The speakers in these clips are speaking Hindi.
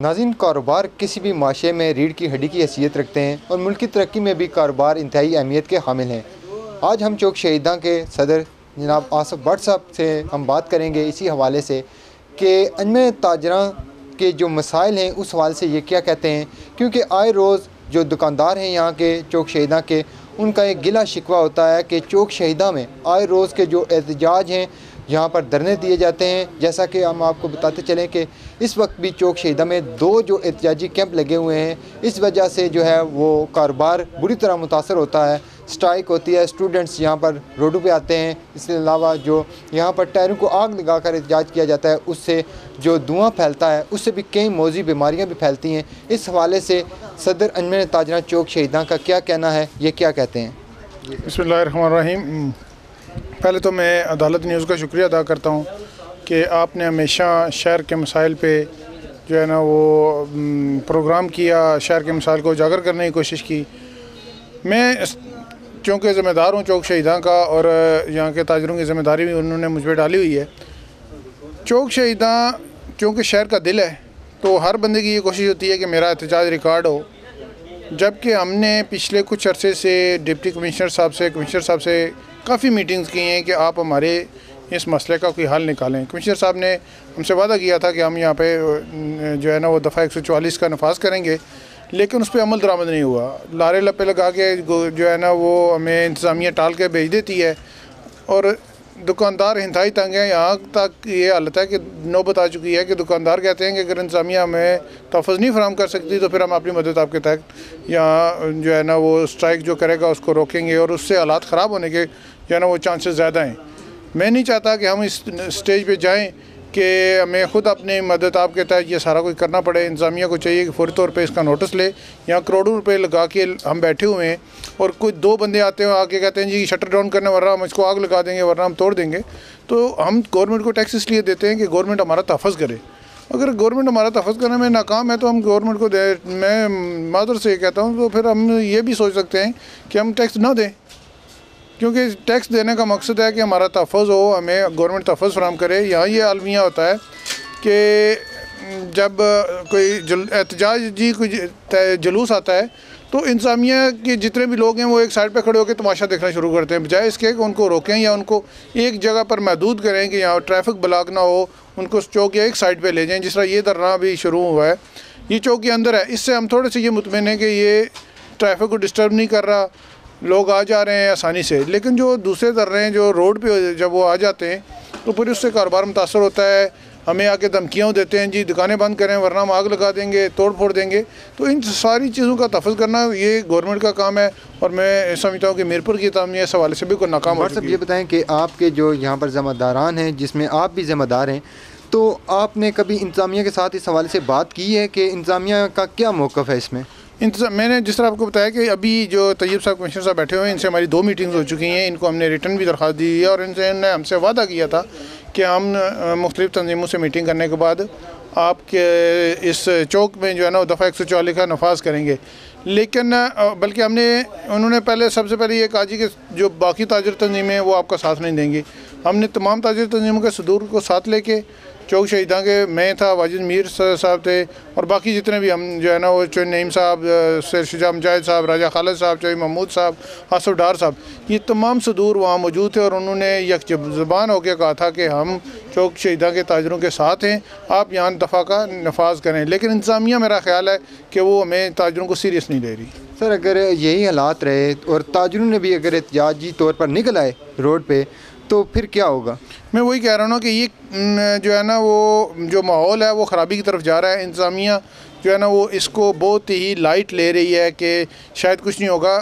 नाज़रीन, कारोबार किसी भी माशरे में रीढ़ की हड्डी की हैसियत रखते हैं और मुल्क की तरक्की में भी कारोबार इंतहाई अहमियत के हामिल हैं। आज हम चौक शहीदा के सदर जनाब आसफ भट्ट साहब से हम बात करेंगे इसी हवाले से कि अंजमन ताजरा के जो मसाइल हैं उस हवाले से ये क्या कहते हैं, क्योंकि आए रोज़ जो दुकानदार हैं यहाँ के चौक शहीदा के, उनका एक गिला शिकवा होता है कि चौक शहीदा में आए रोज़ के जो एहतजाज हैं यहाँ पर धरने दिए जाते हैं। जैसा कि हम आपको बताते चलें कि इस वक्त भी चौक शहीदा में 2 जो एहतजाजी कैंप लगे हुए हैं। इस वजह से जो है वो कारोबार बुरी तरह मुतासर होता है, स्ट्राइक होती है, स्टूडेंट्स यहाँ पर रोडों पे आते हैं। इसके अलावा जो यहाँ पर टायरों को आग लगाकर एहतजाज किया जाता है, उससे जो धुआं फैलता है उससे भी कई मौजी बीमारियाँ भी फैलती हैं। इस हवाले से सदर अंजमन ताजरा चौक शहीदा का क्या कहना है, ये क्या कहते हैं? बिस्मिल्लाहिर्रहमानिर्रहीम। पहले तो मैं अदालत न्यूज़ का शुक्रिया अदा करता हूँ कि आपने हमेशा शहर के मसाइल पे जो है ना वो प्रोग्राम किया, शहर के मसाइल को उजागर करने की कोशिश की। मैं चूँकि ज़िम्मेदार हूँ चौक शहीदा का और यहाँ के ताजरों की ज़िम्मेदारी भी उन्होंने मुझ पर डाली हुई है। चौक शहीदा चूँकि शहर का दिल है तो हर बंदे की ये कोशिश होती है कि मेरा एहतजाज रिकॉर्ड हो। जबकि हमने पिछले कुछ अरसे से डिप्टी कमिश्नर साहब से काफ़ी मीटिंग्स की हैं कि आप हमारे इस मसले का कोई हल निकालें। कमिश्नर साहब ने हमसे वादा किया था कि हम यहाँ पे जो है ना वो दफ़ा 144 का नफाज करेंगे, लेकिन उस पर अमल दरामद नहीं हुआ। लारे लपे लगा के जो है ना वो हमें इंतज़ामिया टाल के भेज देती है और दुकानदार इंतहाई तंग है। यहाँ तक ये हालत है कि नौबत आ चुकी है कि दुकानदार कहते हैं कि अगर इंतज़ामिया हमें तहफ़्फ़ुज़ नहीं फराहम कर सकती तो फिर हम अपनी मदद आपके तहत यहाँ जो है ना वो स्ट्राइक जो करेगा उसको रोकेंगे और उससे हालात ख़राब होने के जो है ना वो चांसेस ज़्यादा हैं। मैं नहीं चाहता कि हम इस स्टेज पे जाएं कि हमें ख़ुद अपनी मदद आपके तहत ये सारा कुछ करना पड़े। इंतज़ामिया को चाहिए कि फ़ौरी तौर पे इसका नोटिस ले। यहाँ करोड़ों रुपए लगा के हम बैठे हुए हैं और कोई 2 बंदे आते हैं आके कहते हैं जी शटर डाउन करने, वरना हम इसको आग लगा देंगे, वरना हम तोड़ देंगे। तो हम गवर्नमेंट को टैक्स इसलिए देते हैं कि गवर्नमेंट हमारा तहफ़्फ़ुज़ करे। अगर गवर्नमेंट हमारा तहफ़्फ़ुज़ करने में नाकाम है तो हम गवर्नमेंट को मैं मादर से ये कहता हूँ तो फिर हम ये भी सोच सकते हैं कि हम टैक्स ना दें, क्योंकि टैक्स देने का मकसद है कि हमारा तहफ़्फ़ुज़ हो, हमें गवर्नमेंट तहफ़्फ़ुज़ फराहम करे। यहाँ ये अलमिया होता है कि जब कोई एहतजाजी कोई जुलूस आता है तो इंतज़ामिया के जितने भी लोग हैं वो एक साइड पे खड़े होकर तमाशा देखना शुरू करते हैं, बजाय इसके कि उनको रोकें या उनको एक जगह पर महदूद करें कि यहाँ ट्रैफिक ब्लॉक ना हो, उनको चौक या एक साइड पे ले जाएं। जिस तरह ये धरना भी शुरू हुआ है, ये चौक के अंदर है, इससे हम थोड़े से ये मुतमिन हैं कि ये ट्रैफिक को डिस्टर्ब नहीं कर रहा, लोग आ जा रहे हैं आसानी से। लेकिन जो दूसरे धरने जो रोड पे जब वो आ जाते हैं तो फिर उससे कारोबार मुतासर होता है। हमें आके धमकियाँ देते हैं जी दुकानें बंद करें वरना हम आग लगा देंगे, तोड़ फोड़ देंगे। तो इन सारी चीज़ों का तहफ़्फ़ुज़ करना ये गवर्नमेंट का काम है और मैं समझता हूँ कि मीरपुर की तामीर इस हवाले से भी कोई नाकाम हो चुकी है। ये बताएं कि आपके जो यहाँ पर ज़िम्मेदारान हैं, जिसमें आप भी ज़िम्मेदार हैं, तो आपने कभी इंतज़ामिया के साथ इस हवाले से बात की है कि इंतज़ामिया का क्या मौक़िफ़ है इसमें? मैंने जिस तरह आपको बताया कि अभी जो तैयब साहब कमिश्नर साहब बैठे हुए हैं, इनसे हमारी 2 मीटिंग्स हो चुकी हैं। इनको हमने रिटर्न भी दरख्वास्त दी है और इनसे हमसे वादा किया था कि हम मुख्तलिफ़ तंजीमों से मीटिंग करने के बाद आपके इस चौक में जो है ना वो दफ़ा 144 का नफाज करेंगे। लेकिन बल्कि उन्होंने पहले सबसे पहले ये कहा जी कि जो बाकी ताजर तंजीमें वो आपका साथ नहीं देंगी। हमने तमाम ताजर तंजीमों के सदूर को साथ लेके चौक शहीदा के मैं था, वाजिद मीर साहब थे और बाकी जितने भी हम जो है ना वो चौधरी नईम साहब, सैयद शुजा मुजाहिद साहब, राजा खालिद साहब, चौधरी महमूद साहब, आसफ डार साहब, ये तमाम सदूर वहाँ मौजूद थे और उन्होंने यकजुबान होकर कहा था कि हम चौक शहीदा के ताजरों के साथ हैं, आप यहाँ दफ़ा का नफाज करें। लेकिन इंतज़ामिया मेरा ख़्याल है कि वो हमें ताजरों को सीरियस नहीं ले रही। सर, अगर यही हालात रहे और ताजरों ने भी अगर एहतजाजी तौर पर निकल आए रोड पे तो फिर क्या होगा? मैं वही कह रहा हूँ कि ये जो है ना वो जो माहौल है वो ख़राबी की तरफ जा रहा है। इंतज़ामिया जो है ना वो इसको बहुत ही लाइट ले रही है कि शायद कुछ नहीं होगा।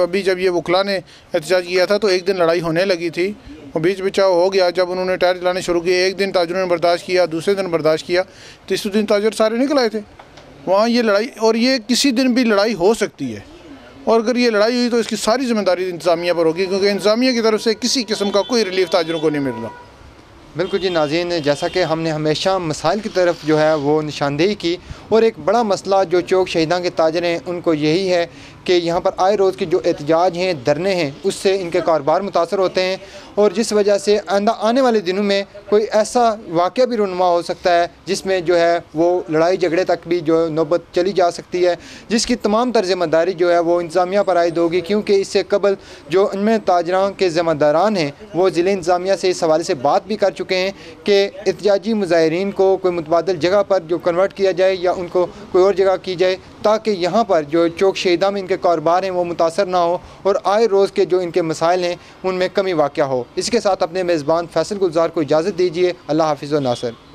अभी जब ये वकला ने एहतजाज किया था तो एक दिन लड़ाई होने लगी थी और बीच बचाव हो गया। जब उन्होंने टायर चलाने शुरू किए, एक दिन ताजरों ने बर्दाश्त किया, दूसरे दिन बर्दाश्त किया, तीसरे दिन ताजर सारे निकल आए थे वहाँ। ये लड़ाई और ये किसी दिन भी लड़ाई हो सकती है और अगर ये लड़ाई हुई तो इसकी सारी जिम्मेदारी इंतज़ामिया पर होगी, क्योंकि इंतज़ामिया की तरफ से किसी किस्म का कोई रिलीफ ताजरों को नहीं मिल रहा। बिल्कुल जी नाज़रीन, जैसा कि हमने हमेशा मसाइल की तरफ जो है वो निशानदेही की और एक बड़ा मसला जो चौक शहीदा के ताजर हैं उनको यही है कि यहाँ पर आए रोज़ के जो एहतजाज हैं, धरने हैं, उससे इनके कारोबार मुतासर होते हैं और जिस वजह से आने वाले दिनों में कोई ऐसा वाक़या भी रुनुमा हो सकता है जिसमें जो है वो लड़ाई झगड़े तक भी जो नौबत चली जा सकती है, जिसकी तमाम तर ज़िम्मेदारी जो है वो इंतज़ामिया पर आयद होगी। क्योंकि इससे कबल जो इनमें ताजरान के ज़िम्मेदारान हैं वो ज़िले इंतज़ामिया से इस हवाले से बात भी कर चुके हैं कि एहतजाजी मुज़ाहिरीन को कोई मुतबादल जगह पर जो कन्वर्ट किया जाए या उनको कोई और जगह की जाए, ताकि यहाँ पर जो चौक शहीदा में इनके कारोबार हैं वो मुतासर ना हो और आए रोज़ के जो इनके मसाइल हैं उनमें कमी वाक़या हो। इसके साथ अपने मेज़बान फैसल गुलजार को इजाज़त दीजिए। अल्लाह हाफ़िज़ व नासर।